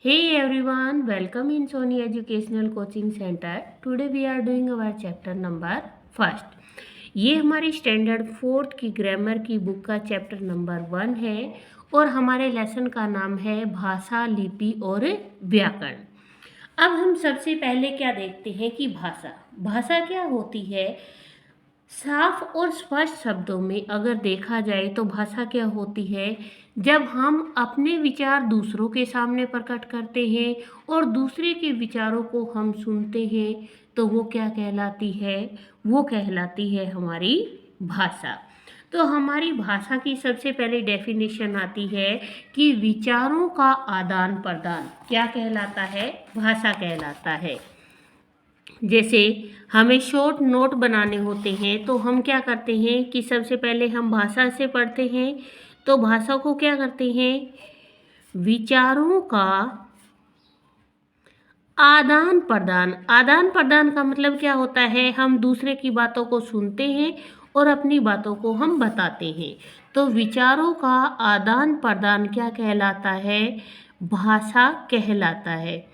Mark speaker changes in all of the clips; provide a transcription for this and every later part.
Speaker 1: Hey everyone, welcome in Sony Educational Coaching Center. Today we are doing our chapter number first. ये हमारी standard fourth की grammar की book का chapter number 1 है और हमारे लेसन का नाम है भाषा, लिपि और व्याकरण। अब हम सबसे पहले क्या देखते हैं कि भाषा भाषा क्या होती है। साफ और स्पष्ट शब्दों में अगर देखा जाए तो भाषा क्या होती है, जब हम अपने विचार दूसरों के सामने प्रकट करते हैं और दूसरे के विचारों को हम सुनते हैं तो वो क्या कहलाती है, वो कहलाती है हमारी भाषा। तो हमारी भाषा की सबसे पहले डेफिनेशन आती है कि विचारों का आदान प्रदान क्या कहलाता है, भाषा कहलाता है। जैसे हमें शॉर्ट नोट बनाने होते हैं तो हम क्या करते हैं कि सबसे पहले हम भाषा से पढ़ते हैं, तो भाषा को क्या करते हैं, विचारों का आदान प्रदान। आदान प्रदान का मतलब क्या होता है, हम दूसरे की बातों को सुनते हैं और अपनी बातों को हम बताते हैं। तो विचारों का आदान प्रदान क्या कहलाता है, भाषा कहलाता है।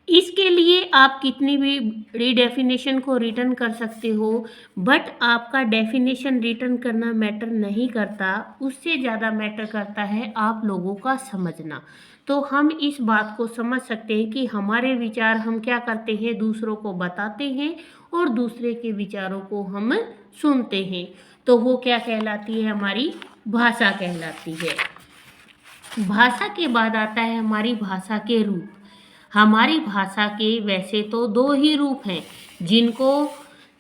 Speaker 1: इसके लिए आप कितनी भी बड़ी डेफिनेशन को रिटर्न कर सकते हो, बट आपका डेफिनेशन रिटर्न करना मैटर नहीं करता, उससे ज़्यादा मैटर करता है आप लोगों का समझना। तो हम इस बात को समझ सकते हैं कि हमारे विचार हम क्या करते हैं, दूसरों को बताते हैं और दूसरे के विचारों को हम सुनते हैं, तो वो क्या कहलाती है, हमारी भाषा कहलाती है। भाषा के बाद आता है हमारी भाषा के रूप। हमारी भाषा के वैसे तो दो ही रूप हैं जिनको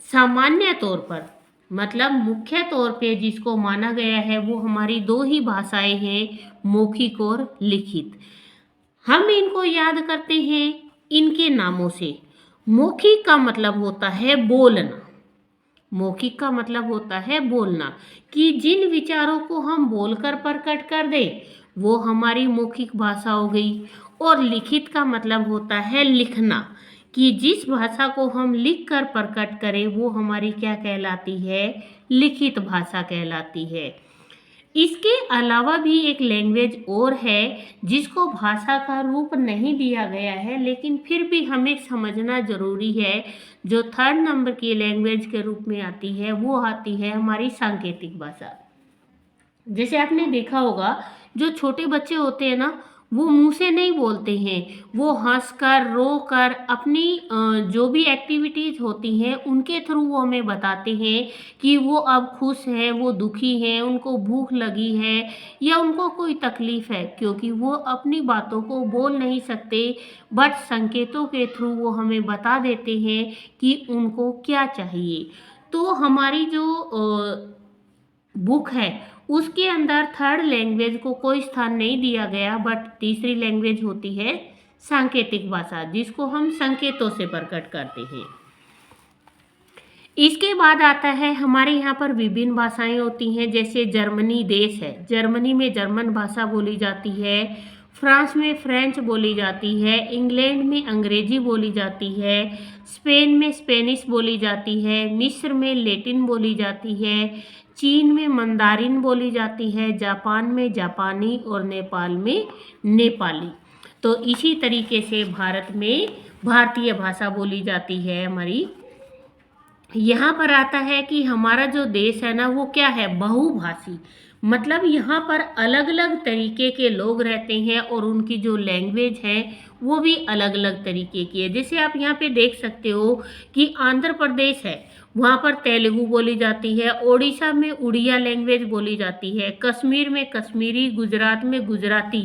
Speaker 1: सामान्य तौर पर, मतलब मुख्य तौर पे जिसको माना गया है, वो हमारी दो ही भाषाएं हैं, मौखिक और लिखित। हम इनको याद करते हैं इनके नामों से। मौखिक का मतलब होता है बोलना। मौखिक का मतलब होता है बोलना, कि जिन विचारों को हम बोलकर प्रकट कर दें वो हमारी मौखिक भाषा हो गई। और लिखित का मतलब होता है लिखना, कि जिस भाषा को हम लिख कर प्रकट करें वो हमारी क्या कहलाती है, लिखित भाषा कहलाती है। इसके अलावा भी एक लैंग्वेज और है जिसको भाषा का रूप नहीं दिया गया है, लेकिन फिर भी हमें समझना जरूरी है। जो थर्ड नंबर की लैंग्वेज के रूप में आती है वो आती है हमारी सांकेतिक भाषा। जैसे आपने देखा होगा, जो छोटे बच्चे होते हैं ना, वो मुंह से नहीं बोलते हैं, वो हंसकर रो कर अपनी जो भी एक्टिविटीज होती हैं उनके थ्रू वो हमें बताते हैं कि वो अब खुश हैं, वो दुखी हैं, उनको भूख लगी है या उनको कोई तकलीफ है, क्योंकि वो अपनी बातों को बोल नहीं सकते, बट संकेतों के थ्रू वो हमें बता देते हैं कि उनको क्या चाहिए। तो हमारी जो बुक है उसके अंदर थर्ड लैंग्वेज को कोई स्थान नहीं दिया गया, बट तीसरी लैंग्वेज होती है सांकेतिक भाषा, जिसको हम संकेतों से प्रकट करते हैं। इसके बाद आता है हमारे यहाँ पर विभिन्न भाषाएं होती हैं। जैसे जर्मनी देश है, जर्मनी में जर्मन भाषा बोली जाती है, फ्रांस में फ्रेंच बोली जाती है, इंग्लैंड में अंग्रेजी बोली जाती है, स्पेन में स्पेनिश बोली जाती है, मिस्र में लैटिन बोली जाती है, चीन में मंदारिन बोली जाती है, जापान में जापानी और नेपाल में नेपाली। तो इसी तरीके से भारत में भारतीय भाषा बोली जाती है हमारी। यहाँ पर आता है कि हमारा जो देश है ना वो क्या है, बहुभाषी। मतलब यहाँ पर अलग अलग तरीके के लोग रहते हैं और उनकी जो लैंग्वेज है वो भी अलग अलग तरीके की है। जैसे आप यहाँ पे देख सकते हो कि आंध्र प्रदेश है, वहाँ पर तेलुगु बोली जाती है, ओडिशा में उड़िया लैंग्वेज बोली जाती है, कश्मीर में कश्मीरी, गुजरात में गुजराती,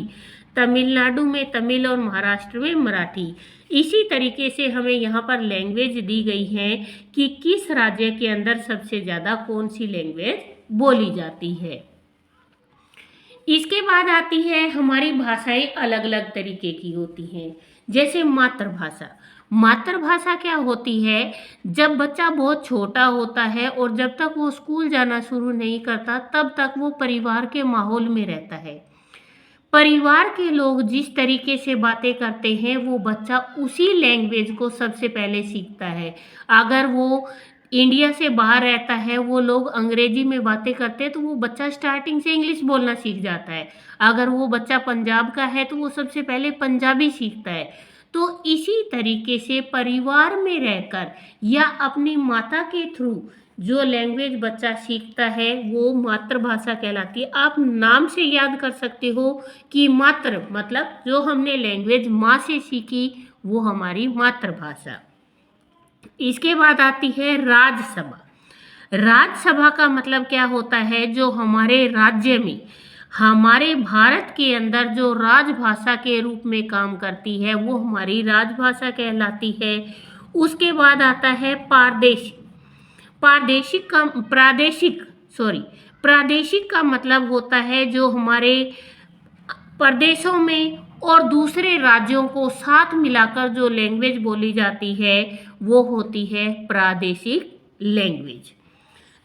Speaker 1: तमिलनाडु में तमिल और महाराष्ट्र में मराठी। इसी तरीके से हमें यहाँ पर लैंग्वेज दी गई है कि किस राज्य के अंदर सबसे ज़्यादा कौन सी लैंग्वेज बोली जाती है। इसके बाद आती है हमारी भाषाएं अलग अलग तरीके की होती हैं। जैसे मातृभाषा। मातृभाषा क्या होती है, जब बच्चा बहुत छोटा होता है और जब तक वो स्कूल जाना शुरू नहीं करता तब तक वो परिवार के माहौल में रहता है। परिवार के लोग जिस तरीके से बातें करते हैं वो बच्चा उसी लैंग्वेज को सबसे पहले सीखता है। अगर वो इंडिया से बाहर रहता है, वो लोग अंग्रेजी में बातें करते हैं, तो वो बच्चा स्टार्टिंग से इंग्लिश बोलना सीख जाता है। अगर वो बच्चा पंजाब का है तो वो सबसे पहले पंजाबी सीखता है। तो इसी तरीके से परिवार में रहकर या अपनी माता के थ्रू जो लैंग्वेज बच्चा सीखता है वो मातृभाषा कहलाती है। आप नाम से याद कर सकते हो कि मातृ मतलब जो हमने लैंग्वेज माँ से सीखी वो हमारी मातृभाषा। इसके बाद आती है राज्यसभा। राज्यसभा का मतलब क्या होता है, जो हमारे राज्य में हमारे भारत के अंदर जो राजभाषा के रूप में काम करती है वो हमारी राजभाषा कहलाती है। उसके बाद आता है प्रादेशिक। प्रादेशिक का प्रादेशिक सॉरी प्रादेशिक का मतलब होता है जो हमारे प्रदेशों में और दूसरे राज्यों को साथ मिलाकर जो लैंग्वेज बोली जाती है वो होती है प्रादेशिक लैंग्वेज।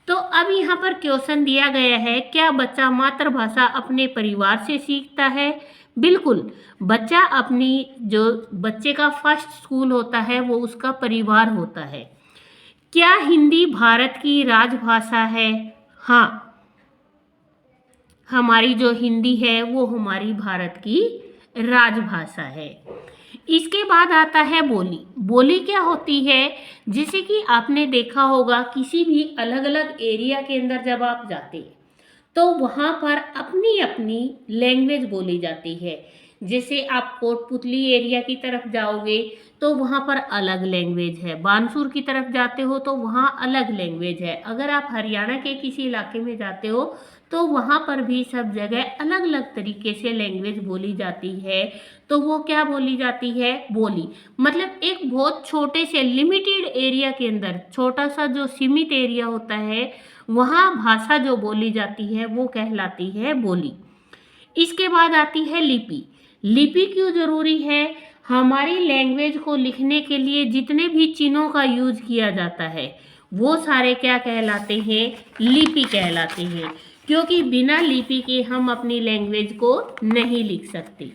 Speaker 1: तो अब यहाँ पर क्वेश्चन दिया गया है, क्या बच्चा मातृभाषा अपने परिवार से सीखता है? बिल्कुल। बच्चा अपनी जो बच्चे का फर्स्ट स्कूल होता है वो उसका परिवार होता है। क्या हिंदी भारत की राजभाषा है? हाँ, हमारी जो हिंदी है वो हमारी भारत की राजभाषा है। इसके बाद आता है बोली। बोली क्या होती है? जैसे कि आपने देखा होगा किसी भी अलग अलग एरिया के अंदर जब आप जाते हैं तो वहाँ पर अपनी अपनी लैंग्वेज बोली जाती है। जैसे आप कोटपुतली एरिया की तरफ जाओगे तो वहाँ पर अलग लैंग्वेज है, बानसूर की तरफ जाते हो तो वहाँ अलग लैंग्वेज है, अगर आप हरियाणा के किसी इलाके में जाते हो तो वहाँ पर भी सब जगह अलग अलग तरीके से लैंग्वेज बोली जाती है। तो वो क्या बोली जाती है? बोली। मतलब एक बहुत छोटे से लिमिटेड एरिया के अंदर, छोटा सा जो सीमित एरिया होता है वहाँ भाषा जो बोली जाती है वो कहलाती है बोली। इसके बाद आती है लिपि। लिपि क्यों जरूरी है? हमारी लैंग्वेज को लिखने के लिए जितने भी चिन्हों का यूज किया जाता है वो सारे क्या कहलाते हैं? लिपि कहलाते हैं, क्योंकि बिना लिपि के हम अपनी लैंग्वेज को नहीं लिख सकते।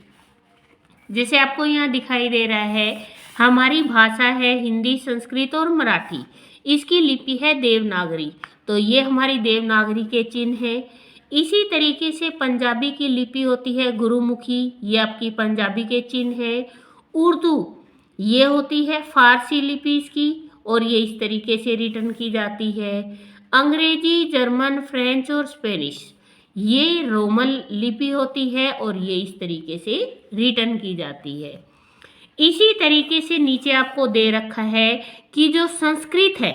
Speaker 1: जैसे आपको यहाँ दिखाई दे रहा है, हमारी भाषा है हिंदी, संस्कृत और मराठी। इसकी लिपि है देवनागरी, तो ये हमारी देवनागरी के चिन्ह हैं। इसी तरीके से पंजाबी की लिपि होती है गुरुमुखी, ये आपकी पंजाबी के चिन्ह है। उर्दू ये होती है फारसी लिपि इसकी, और ये इस तरीके से रिटर्न की जाती है। अंग्रेजी, जर्मन, फ्रेंच और स्पेनिश ये रोमन लिपि होती है और ये इस तरीके से रिटर्न की जाती है। इसी तरीके से नीचे आपको दे रखा है कि जो संस्कृत है,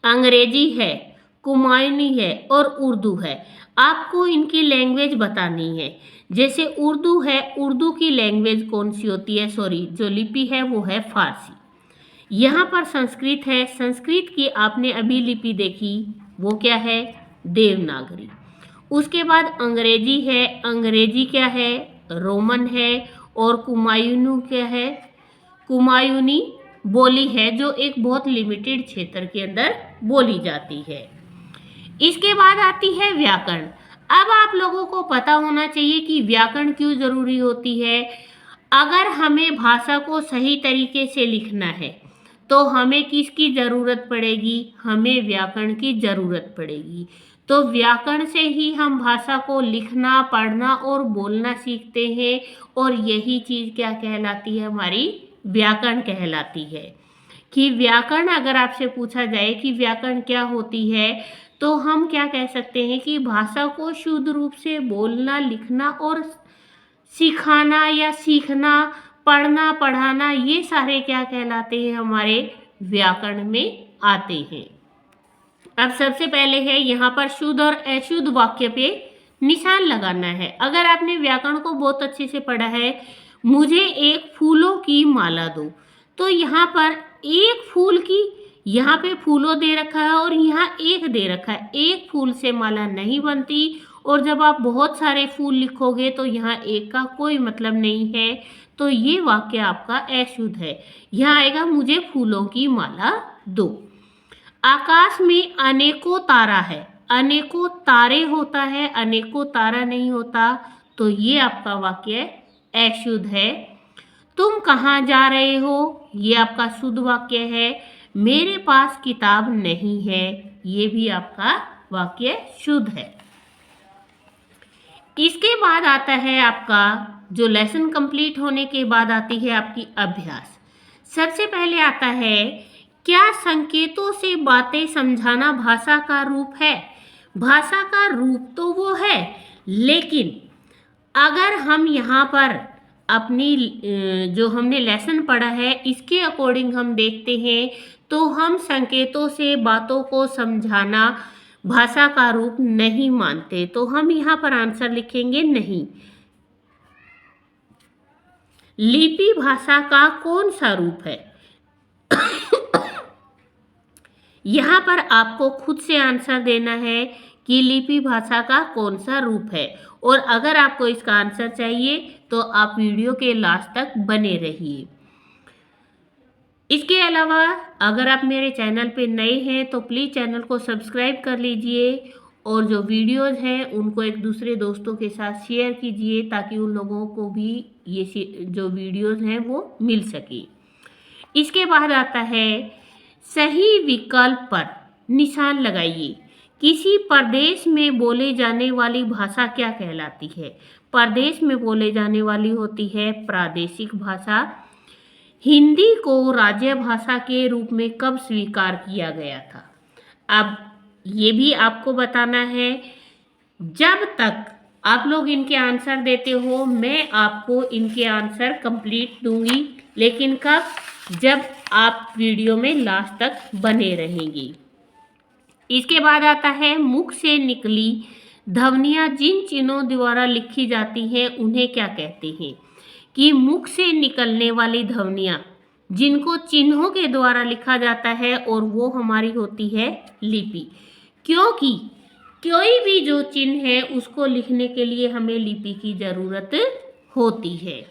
Speaker 1: अंग्रेजी है, कुमायूनी है और उर्दू है, आपको इनकी लैंग्वेज बतानी है। जैसे उर्दू है, उर्दू की लैंग्वेज कौन सी होती है? सॉरी, जो लिपि है वो है फारसी। यहाँ पर संस्कृत है, संस्कृत की आपने अभी लिपि देखी, वो क्या है? देवनागरी। उसके बाद अंग्रेजी है, अंग्रेजी क्या है? रोमन है। और कुमायूनी क्या है? कुमायूनी बोली है जो एक बहुत लिमिटेड क्षेत्र के अंदर बोली जाती है। इसके बाद आती है व्याकरण। अब आप लोगों को पता होना चाहिए कि व्याकरण क्यों जरूरी होती है। अगर हमें भाषा को सही तरीके से लिखना है तो हमें किसकी ज़रूरत पड़ेगी? हमें व्याकरण की ज़रूरत पड़ेगी। तो व्याकरण से ही हम भाषा को लिखना, पढ़ना और बोलना सीखते हैं, और यही चीज़ क्या कहलाती है? हमारी व्याकरण कहलाती है। कि व्याकरण अगर आपसे पूछा जाए कि व्याकरण क्या होती है, तो हम क्या कह सकते हैं कि भाषा को शुद्ध रूप से बोलना, लिखना और सिखाना या सीखना, पढ़ना, पढ़ाना, ये सारे क्या कहलाते हैं? हमारे व्याकरण में आते हैं। अब सबसे पहले है यहाँ पर शुद्ध और अशुद्ध वाक्य पे निशान लगाना है। अगर आपने व्याकरण को बहुत अच्छे से पढ़ा है, मुझे एक फूलों की माला दो, तो यहाँ पर एक फूल की, यहाँ पे फूलों दे रखा है और यहाँ एक दे रखा है। एक फूल से माला नहीं बनती, और जब आप बहुत सारे फूल लिखोगे तो यहाँ एक का कोई मतलब नहीं है, तो ये वाक्य आपका अशुद्ध है। यहाँ आएगा मुझे फूलों की माला दो। आकाश में अनेकों तारा है, अनेकों तारे होता है, अनेकों तारा नहीं होता, तो ये आपका वाक्य अशुद्ध है। तुम कहाँ जा रहे हो? ये आपका शुद्ध वाक्य है। मेरे पास किताब नहीं है, ये भी आपका वाक्य शुद्ध है। इसके बाद आता है आपका जो लेसन कंप्लीट होने के बाद आती है आपकी अभ्यास। सबसे पहले आता है, क्या संकेतों से बातें समझाना भाषा का रूप है? भाषा का रूप तो वो है, लेकिन अगर हम यहाँ पर अपनी जो हमने लेसन पढ़ा है इसके अकॉर्डिंग हम देखते हैं तो हम संकेतों से बातों को समझाना भाषा का रूप नहीं मानते। तो हम यहाँ पर आंसर लिखेंगे नहीं। लिपि भाषा का कौन सा रूप है? यहाँ पर आपको खुद से आंसर देना है कि लिपि भाषा का कौन सा रूप है, और अगर आपको इसका आंसर चाहिए तो आप वीडियो के लास्ट तक बने रहिए। इसके अलावा अगर आप मेरे चैनल पे नए हैं तो प्लीज़ चैनल को सब्सक्राइब कर लीजिए, और जो वीडियोज़ हैं उनको एक दूसरे दोस्तों के साथ शेयर कीजिए ताकि उन लोगों को भी ये जो वीडियोज़ हैं वो मिल सके। इसके बाद आता है, सही विकल्प पर निशान लगाइए। किसी प्रदेश में बोले जाने वाली भाषा क्या कहलाती है? प्रदेश में बोले जाने वाली होती है प्रादेशिक भाषा। हिंदी को राज्य भाषा के रूप में कब स्वीकार किया गया था? अब ये भी आपको बताना है। जब तक आप लोग इनके आंसर देते हो मैं आपको इनके आंसर कंप्लीट दूंगी, लेकिन कब? जब आप वीडियो में लास्ट तक बने रहेंगे। इसके बाद आता है, मुख से निकली ध्वनियाँ जिन चिन्हों द्वारा लिखी जाती हैं उन्हें क्या कहते हैं? कि मुख से निकलने वाली ध्वनियाँ जिनको चिन्हों के द्वारा लिखा जाता है और वो हमारी होती है लिपि, क्योंकि कोई भी जो चिन्ह है उसको लिखने के लिए हमें लिपि की जरूरत होती है।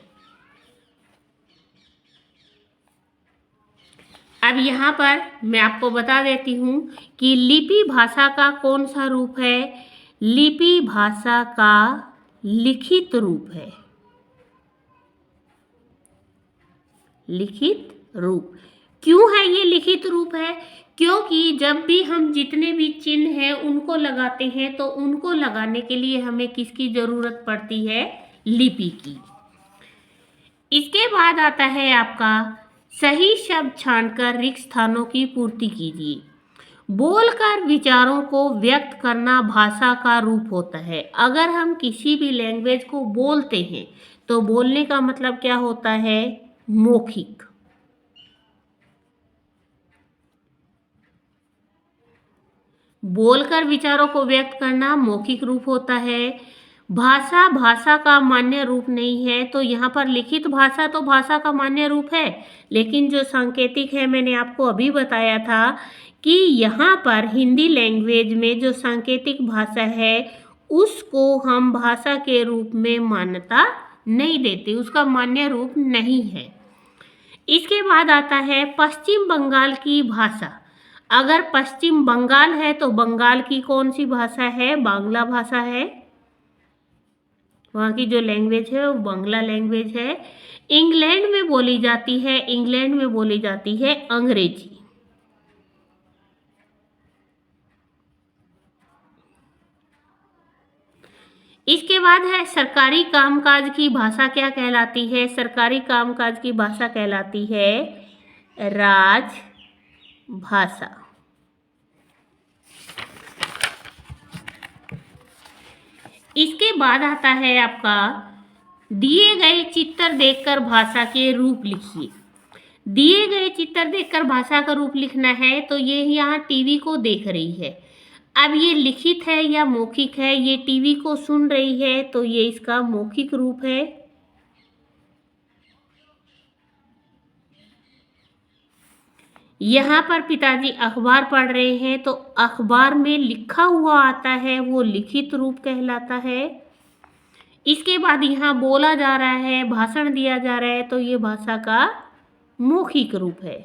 Speaker 1: अब यहाँ पर मैं आपको बता देती हूँ कि लिपि भाषा का कौन सा रूप है। लिपि भाषा का लिखित रूप है। लिखित रूप क्यों है ये लिखित रूप है? क्योंकि जब भी हम जितने भी चिन्ह हैं उनको लगाते हैं तो उनको लगाने के लिए हमें किसकी जरूरत पड़ती है? लिपि की। इसके बाद आता है आपका, सही शब्द छांटकर रिक्त स्थानों की पूर्ति कीजिए। बोलकर विचारों को व्यक्त करना भाषा का रूप होता है। अगर हम किसी भी लैंग्वेज को बोलते हैं तो बोलने का मतलब क्या होता है? मौखिक। बोलकर विचारों को व्यक्त करना मौखिक रूप होता है। भाषा भाषा का मान्य रूप नहीं है, तो यहाँ पर लिखित भाषा तो भाषा का मान्य रूप है, लेकिन जो सांकेतिक है मैंने आपको अभी बताया था कि यहाँ पर हिंदी लैंग्वेज में जो सांकेतिक भाषा है उसको हम भाषा के रूप में मान्यता नहीं देते, उसका मान्य रूप नहीं है। इसके बाद आता है पश्चिम बंगाल की भाषा। अगर पश्चिम बंगाल है तो बंगाल की कौन सी भाषा है? बांग्ला भाषा है। वहाँ की जो लैंग्वेज है वो बांग्ला लैंग्वेज है। इंग्लैंड में बोली जाती है, इंग्लैंड में बोली जाती है अंग्रेजी। इसके बाद है सरकारी कामकाज की भाषा क्या कहलाती है? सरकारी कामकाज की भाषा कहलाती है राजभाषा। इसके बाद आता है आपका, दिए गए चित्र देखकर भाषा के रूप लिखिए। दिए गए चित्र देखकर भाषा का रूप लिखना है तो ये यहाँ टीवी को देख रही है। अब ये लिखित है या मौखिक है? ये टीवी को सुन रही है तो ये इसका मौखिक रूप है। यहाँ पर पिताजी अखबार पढ़ रहे हैं तो अखबार में लिखा हुआ आता है वो लिखित रूप कहलाता है। इसके बाद यहाँ बोला जा रहा है, भाषण दिया जा रहा है तो ये भाषा का मौखिक रूप है।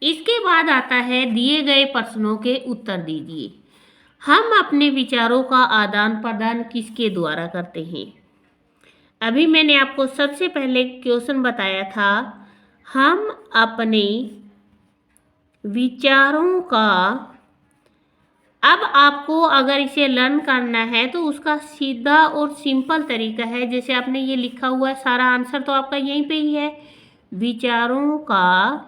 Speaker 1: इसके बाद आता है, दिए गए प्रश्नों के उत्तर दीजिए। हम अपने विचारों का आदान प्रदान किसके द्वारा करते हैं? अभी मैंने आपको सबसे पहले क्वेश्चन बताया था, हम अपने विचारों का, अब आपको अगर इसे लर्न करना है तो उसका सीधा और सिंपल तरीका है, जैसे आपने ये लिखा हुआ है, सारा आंसर तो आपका यहीं पे ही है, विचारों का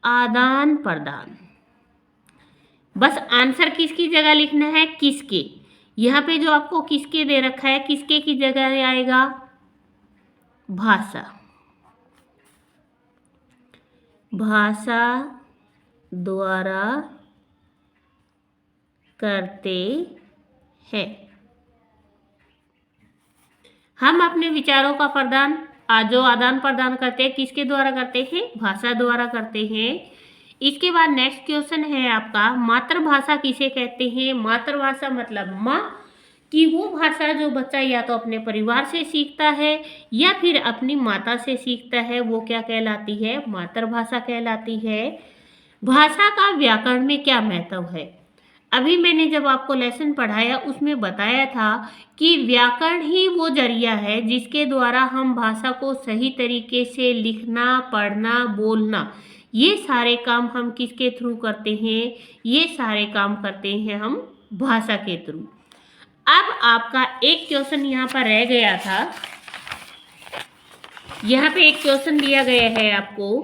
Speaker 1: आदान प्रदान। बस आंसर किसकी जगह लिखना है, किसके। यहाँ पे जो आपको किसके दे रखा है, किसके की जगह आएगा भाषा। भाषा द्वारा करते हैं। हम अपने विचारों का प्रदान, जो आदान प्रदान करते हैं, किसके द्वारा करते हैं, भाषा द्वारा करते हैं। इसके बाद नेक्स्ट क्वेश्चन है आपका, मातृभाषा किसे कहते हैं। मातृभाषा मतलब माँ कि वो भाषा जो बच्चा या तो अपने परिवार से सीखता है या फिर अपनी माता से सीखता है, वो क्या कहलाती है, मातृभाषा कहलाती है। भाषा का व्याकरण में क्या महत्व है। अभी मैंने जब आपको लेसन पढ़ाया उसमें बताया था कि व्याकरण ही वो जरिया है जिसके द्वारा हम भाषा को सही तरीके से लिखना, पढ़ना, बोलना, ये सारे काम हम किसके थ्रू करते हैं, ये सारे काम करते हैं हम भाषा के थ्रू। अब आपका एक क्वेश्चन यहाँ पर रह गया था, यहाँ पे एक क्वेश्चन दिया गया है आपको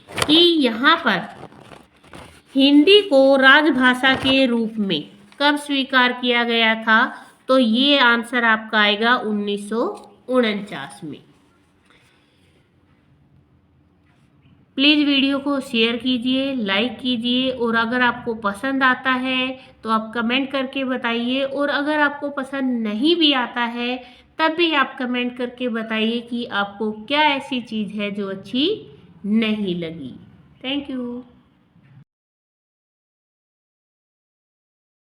Speaker 1: कि यहाँ पर हिंदी को राजभाषा के रूप में कब स्वीकार किया गया था, तो ये आंसर आपका आएगा 1949 में। प्लीज़ वीडियो को शेयर कीजिए, लाइक कीजिए, और अगर आपको पसंद आता है तो आप कमेंट करके बताइए, और अगर आपको पसंद नहीं भी आता है तब भी आप कमेंट करके बताइए कि आपको क्या ऐसी चीज़ है जो अच्छी नहीं लगी। Thank you.